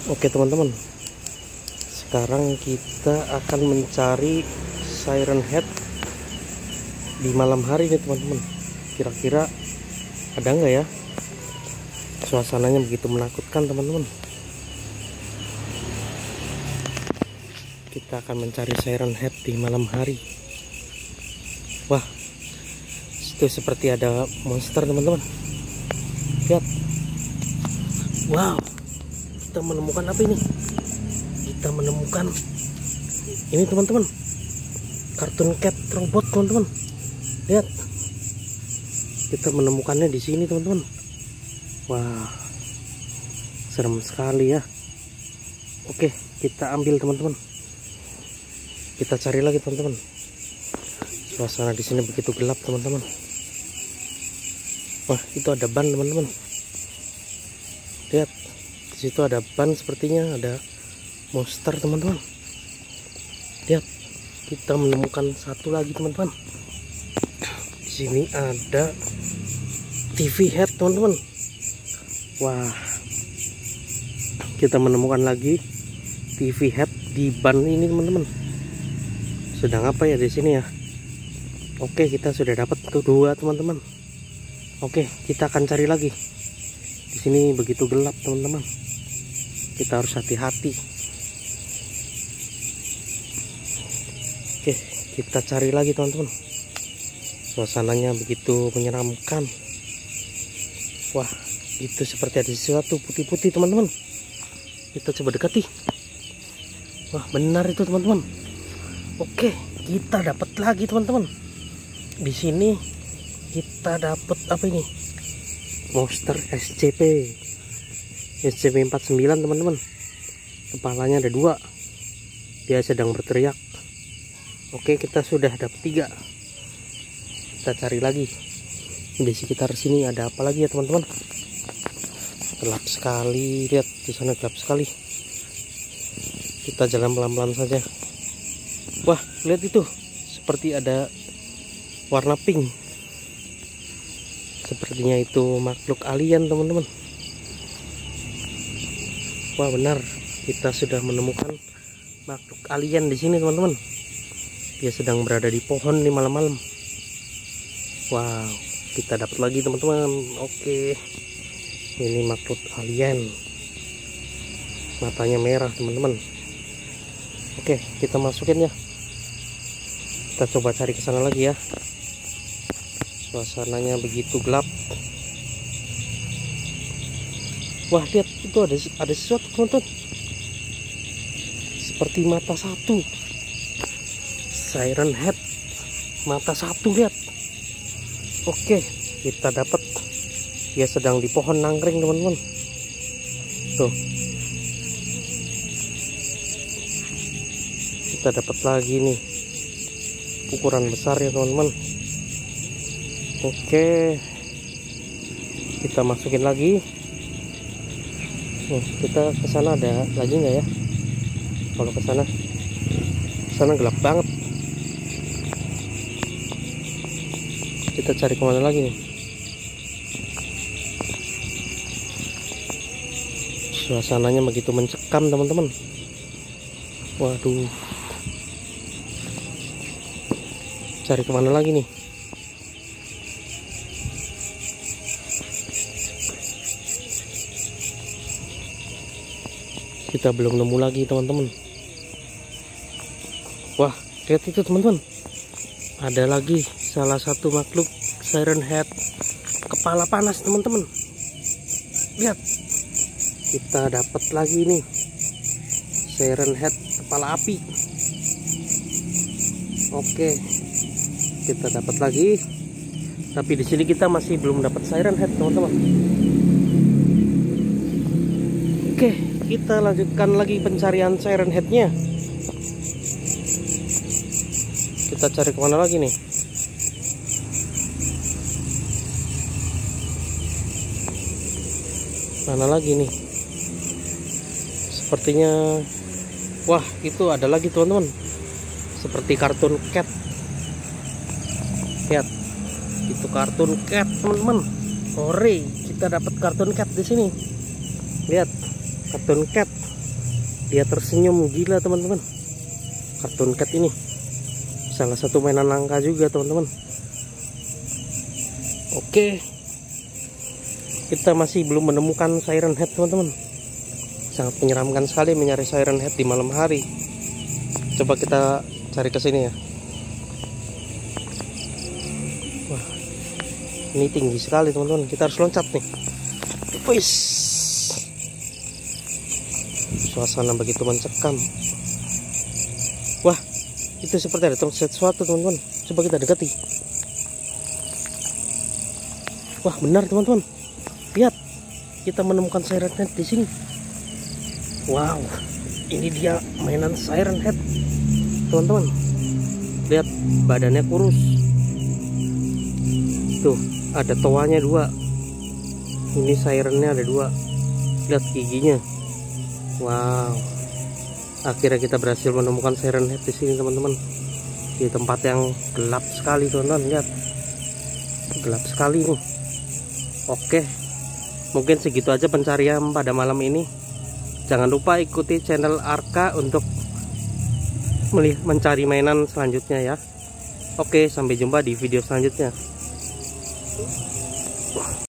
Oke teman-teman, sekarang kita akan mencari siren head di malam hari nih teman-teman. Kira-kira ada nggak ya? Suasananya begitu menakutkan teman-teman. Kita akan mencari siren head di malam hari. Wah, itu seperti ada monster teman-teman. Lihat. Wow, kita menemukan apa ini? Kita menemukan ini teman-teman, kartun cat robot teman-teman. Lihat, kita menemukannya di sini teman-teman. Wah, serem sekali ya. Oke, kita ambil teman-teman. Kita cari lagi teman-teman. Suasana di sini begitu gelap teman-teman. Wah, itu ada ban teman-teman. Lihat, di situ ada ban, sepertinya ada monster teman-teman. Lihat, kita menemukan satu lagi teman-teman. Di sini ada TV head teman-teman. Wah, kita menemukan lagi TV head di ban ini teman-teman. Sedang apa ya di sini ya? Oke, kita sudah dapat tuh dua teman-teman. Oke, kita akan cari lagi. Di sini begitu gelap teman-teman. Kita harus hati-hati. Oke, kita cari lagi teman-teman. Suasananya begitu menyeramkan. Wah, itu seperti ada sesuatu putih-putih teman-teman. Kita coba dekati. Wah, benar itu teman-teman. Oke, kita dapat lagi teman-teman. Di sini kita dapat apa ini? Monster SCP-49 teman-teman. Kepalanya ada dua. Dia sedang berteriak. Oke, kita sudah dapat 3. Kita cari lagi. Di sekitar sini ada apa lagi ya teman-teman? Gelap sekali. Lihat, di sana gelap sekali. Kita jalan pelan-pelan saja. Wah, lihat itu. Seperti ada warna pink. Sepertinya itu makhluk alien teman-teman. Wah, benar, kita sudah menemukan makhluk alien di sini teman-teman. Dia sedang berada di pohon di malam-malam. Wow, kita dapat lagi teman-teman. Oke, ini makhluk alien. Matanya merah teman-teman. Oke, kita masukin ya. Kita coba cari ke sana lagi ya. Suasananya begitu gelap. Wah, lihat, itu ada sesuatu teman-teman. Seperti mata satu. Siren head mata satu, lihat. Oke, kita dapat. Dia sedang di pohon nangkring teman-teman. Tuh. Kita dapat lagi nih. Ukuran besar ya teman-teman. Oke, kita masukin lagi. Kita ke sana ada lagi nggak ya? Kalau ke sana gelap banget. Kita cari kemana lagi nih? Suasananya begitu mencekam teman-teman. Waduh, cari kemana lagi nih? Kita belum nemu lagi teman-teman. Wah, lihat itu teman-teman. Ada lagi salah satu makhluk siren head kepala panas teman-teman. Lihat, kita dapat lagi nih siren head kepala api. Oke, kita dapat lagi. Tapi di sini kita masih belum dapat siren head teman-teman. Oke, kita lanjutkan lagi pencarian siren headnya. Kita cari kemana lagi nih? Mana lagi nih? Sepertinya, wah, itu ada lagi teman-teman. Seperti kartun cat. Lihat, itu kartun cat teman-teman. Ore, kita dapat kartun cat di sini. Lihat, kartun cat. Dia tersenyum gila teman-teman. Cartoon Cat ini salah satu mainan langka juga teman-teman. Oke, kita masih belum menemukan siren head teman-teman. Sangat menyeramkan sekali mencari siren head di malam hari. Coba kita cari ke sini ya. Wah, ini tinggi sekali teman-teman. Kita harus loncat nih. Wis, suasana begitu mencekam. Wah, itu seperti ada sesuatu teman-teman. Coba kita dekati. Wah, benar teman-teman. Lihat, kita menemukan siren head di sini. Wow, ini dia mainan siren head teman-teman. Lihat, badannya kurus. Tuh, ada toanya 2. Ini sirennya ada 2. Lihat giginya. Wow, akhirnya kita berhasil menemukan siren head di sini teman-teman. Di tempat yang gelap sekali teman-teman. Lihat, gelap sekali nih. Oke, mungkin segitu aja pencarian pada malam ini. Jangan lupa ikuti channel Arka untuk mencari mainan selanjutnya ya. Oke, sampai jumpa di video selanjutnya.